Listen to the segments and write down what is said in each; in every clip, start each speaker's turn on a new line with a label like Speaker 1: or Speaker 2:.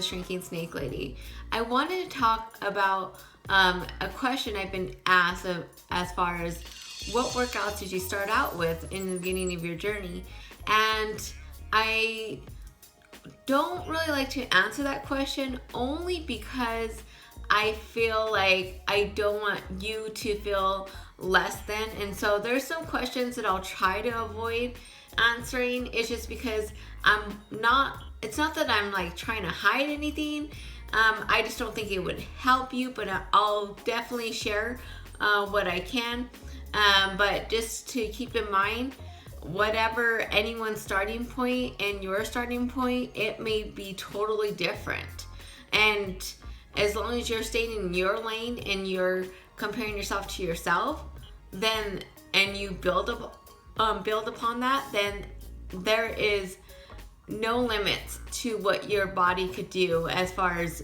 Speaker 1: Shrinking Snake Lady. I wanted to talk about a question I've been asked as far as what workouts did you start out with in the beginning of your journey? And I don't really like to answer that question only because I feel like I don't want you to feel less than. And so there's some questions that I'll try to avoid answering. It's just because it's not that I'm like trying to hide anything. I just don't think it would help you, but I'll definitely share what I can. But just to keep in mind, whatever anyone's starting point and your starting point, it may be totally different. And as long as you're staying in your lane and you're comparing yourself to yourself, then and you build upon that, then there is no limits to what your body could do as far as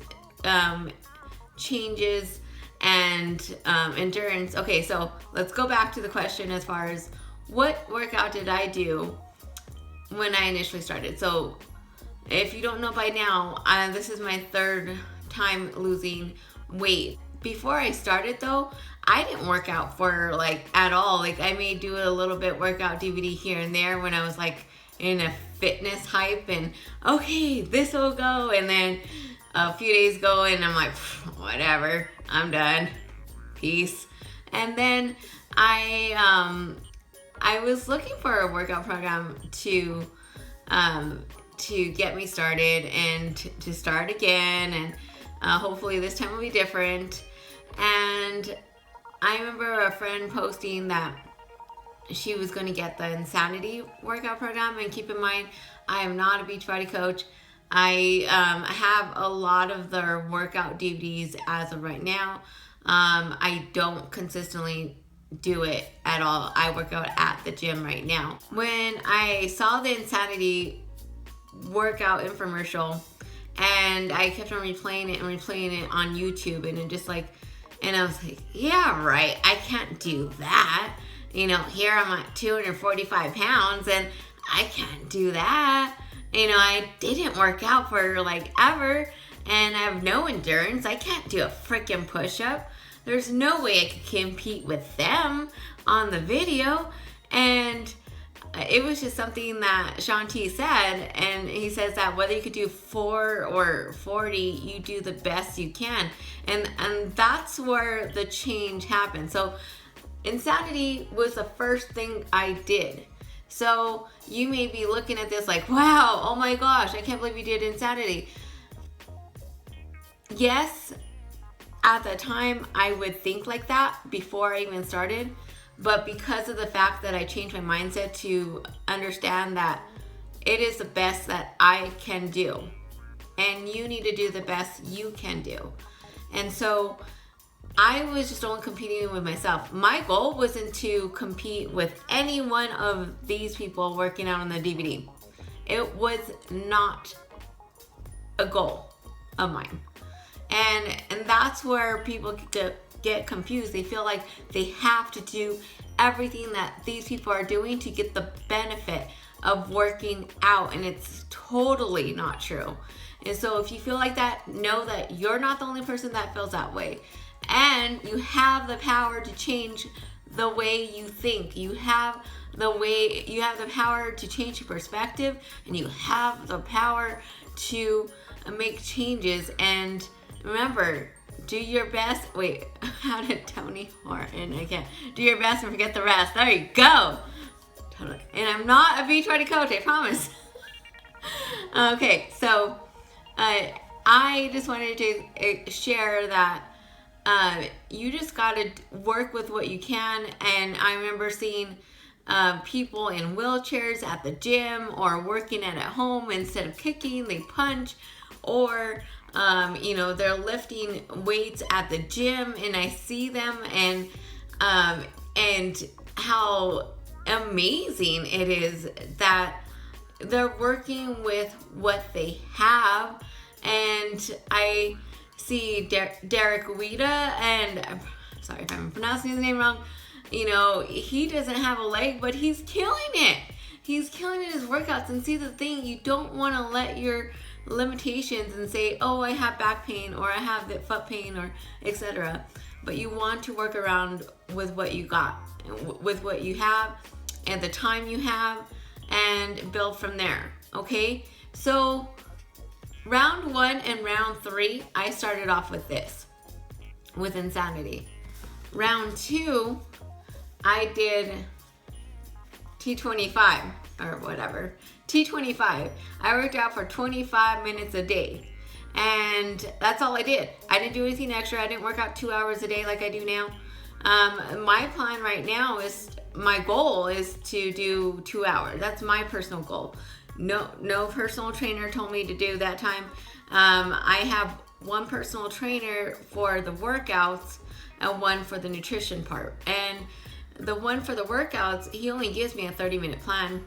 Speaker 1: changes and endurance. Okay, so let's go back to the question as far as what workout did I do when I initially started. So if you don't know by now, this is my third time losing weight. Before I started though, I didn't work out for like at all. Like I may do a little bit workout DVD here and there when I was like in a fitness hype and okay, this will go, and then a few days go and I'm like, whatever, I'm done, peace. And then I was looking for a workout program to get me started and to start again, and hopefully this time will be different. And I remember a friend posting that she was going to get the Insanity workout program, and keep in mind, I am not a Beachbody coach. I have a lot of their workout DVDs as of right now. I don't consistently do it at all. I work out at the gym right now. When I saw the Insanity workout infomercial, and I kept on replaying it on YouTube, and I was like, yeah, right, I can't do that. You know, here I'm at 245 pounds and I can't do that. You know, I didn't work out for like ever and I have no endurance. I can't do a freaking push-up. There's no way I could compete with them on the video. And it was just something that Shaun T said, and he says that whether you could do 4 or 40, you do the best you can. And that's where the change happened. So Insanity was the first thing I did. So you may be looking at this like, wow, oh my gosh, I can't believe you did Insanity. Yes, at the time I would think like that before I even started. But because of the fact that I changed my mindset to understand that it is the best that I can do, and you need to do the best you can do. And so I was just only competing with myself. My goal wasn't to compete with any one of these people working out on the DVD. It was not a goal of mine. And that's where people get confused. They feel like they have to do everything that these people are doing to get the benefit of working out, and it's totally not true. And so if you feel like that, know that you're not the only person that feels that way, and you have the power to change the way you think. You have the power to change your perspective, and you have the power to make changes. And remember, do your best. Wait, how did Tony Horton again? Do your best and forget the rest. There you go. Totally. And I'm not a Beachbody coach, I promise. Okay, so I just wanted to share that you just got to work with what you can. And I remember seeing people in wheelchairs at the gym or working at home. Instead of kicking, they punch, or they're lifting weights at the gym, and I see them and how amazing it is that they're working with what they have. And I see Derek Wida, and I'm sorry if I'm pronouncing his name wrong. You know, he doesn't have a leg, but he's killing it. He's killing it in his workouts. And see, the thing, you don't want to let your limitations and say, oh, I have back pain or I have the foot pain or etc. But you want to work around with what you got, with what you have and the time you have, and build from there. Okay, so round 1 and round 3, I started off with this, with Insanity. Round 2, I did T25 or whatever. T25. I worked out for 25 minutes a day. And that's all I did. I didn't do anything extra. I didn't work out 2 hours a day like I do now. My plan right now is, my goal is to do 2 hours. That's my personal goal. No personal trainer told me to do that time. I have one personal trainer for the workouts and one for the nutrition part. And the one for the workouts, he only gives me a 30-minute plan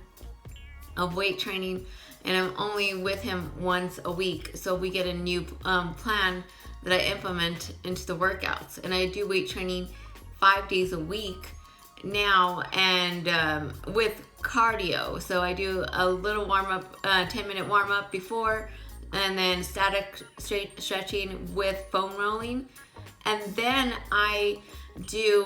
Speaker 1: of weight training, and I'm only with him once a week. So we get a new plan that I implement into the workouts, and I do weight training 5 days a week now, and with cardio. So I do a little warm up, 10-minute warm up before, and then static stretching with foam rolling, and then I do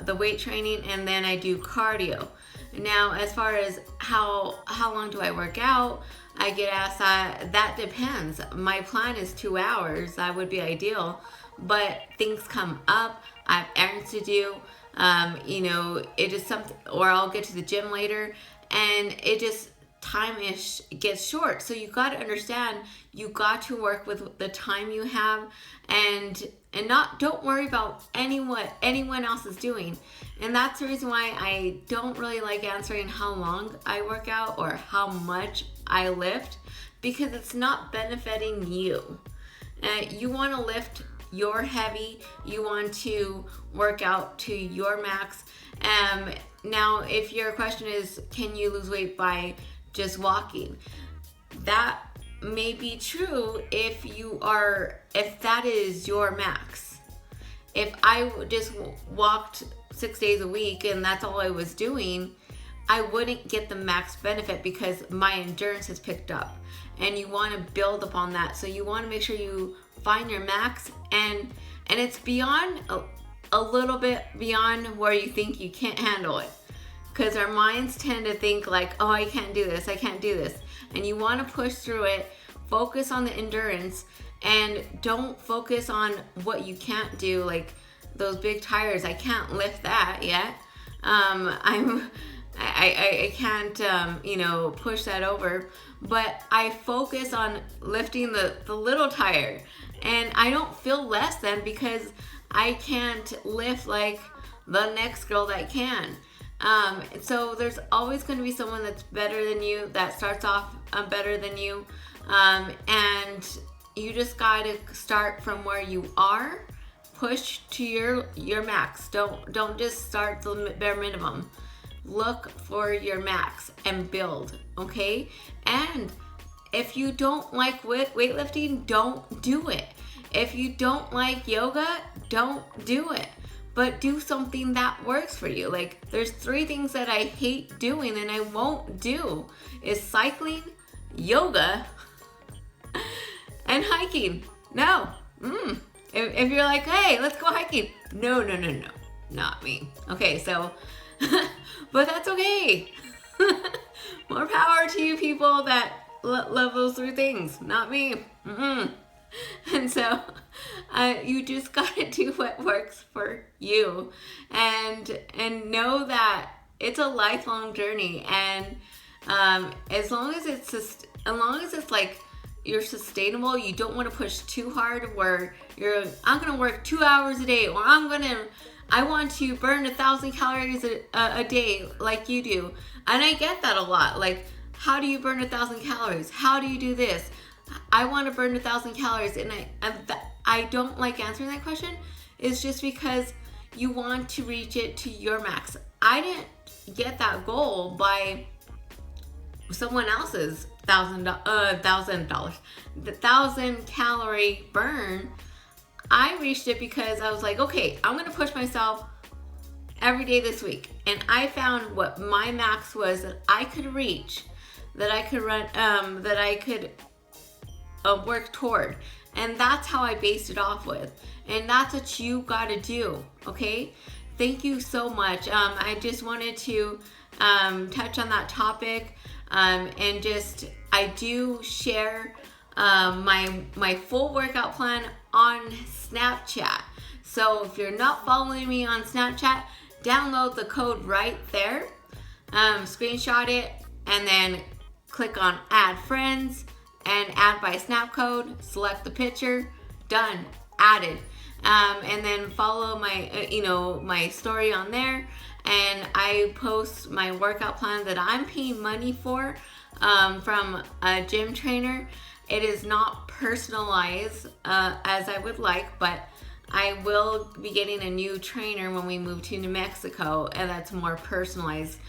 Speaker 1: the weight training, and then I do cardio. Now, as far as how long do I work out, I get asked that depends. My plan is 2 hours. That would be ideal, but things come up. I have errands to do. It is something, or I'll get to the gym later, and it just gets short. So you got to understand, you got to work with the time you have, and don't worry about anyone else is doing. And that's the reason why I don't really like answering how long I work out or how much I lift, because it's not benefiting you. You want to lift your heavy, you want to work out to your max. Now, if your question is, can you lose weight by just walking? That may be true if that is your max. If I just walked 6 days a week and that's all I was doing, I wouldn't get the max benefit, because my endurance has picked up, and you want to build upon that. So you want to make sure you find your max, and it's beyond a little bit beyond where you think you can't handle it, because our minds tend to think like, oh, I can't do this, and you want to push through it. Focus on the endurance, and don't focus on what you can't do, like those big tires. I can't lift that yet. I can't push that over, but I focus on lifting the little tire, and I don't feel less than because I can't lift like the next girl that can. So there's always going to be someone that's better than you, that starts off better than you, and you just got to start from where you are, push to your max. Don't just start the bare minimum. Look for your max and build, okay? And if you don't like weightlifting, don't do it. If you don't like yoga, don't do it. But do something that works for you. Like, there's 3 things that I hate doing and I won't do, is cycling, yoga, and hiking. No. If you're like, hey, let's go hiking. No. Not me. Okay, so, but that's okay. More power to you people that love those 3 things. Not me. And so you just gotta do what works for you, and know that it's a lifelong journey. And as long as it's like you're sustainable, you don't want to push too hard where I'm gonna work 2 hours a day, or I want to burn 1,000 calories a day like you do. And I get that a lot. Like, how do you burn 1,000 calories? How do you do this? I want to burn 1,000 calories, and I don't like answering that question. It's just because you want to reach it to your max. I didn't get that goal by someone else's $1,000, the 1,000 calorie burn. I reached it because I was like, okay, I'm gonna push myself every day this week, and I found what my max was that I could reach, that I could run, that I could work toward. And that's how I based it off with. And that's what you got to do, okay? Thank you so much. I just wanted to touch on that topic, and just, I do share my full workout plan on Snapchat. So if you're not following me on Snapchat, download the code right there, screenshot it, and then click on add friends and add by snap code, select the picture, done, added. And then follow my, my story on there, and I post my workout plan that I'm paying money for, from a gym trainer. It is not personalized as I would like, but I will be getting a new trainer when we move to New Mexico, and that's more personalized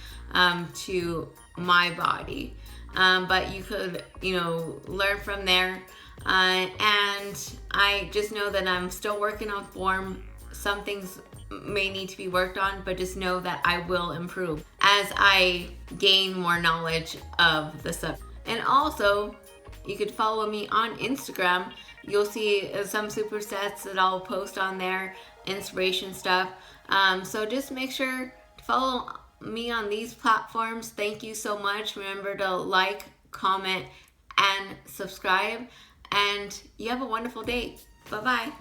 Speaker 1: to my body. But you could, learn from there. And I just know that I'm still working on form. Some things may need to be worked on, but just know that I will improve as I gain more knowledge of the subject. And also, you could follow me on Instagram. You'll see some supersets that I'll post on there, inspiration stuff. So just make sure to follow me on these platforms. Thank you so much. Remember to like, comment, and subscribe. And you have a wonderful day. Bye-bye.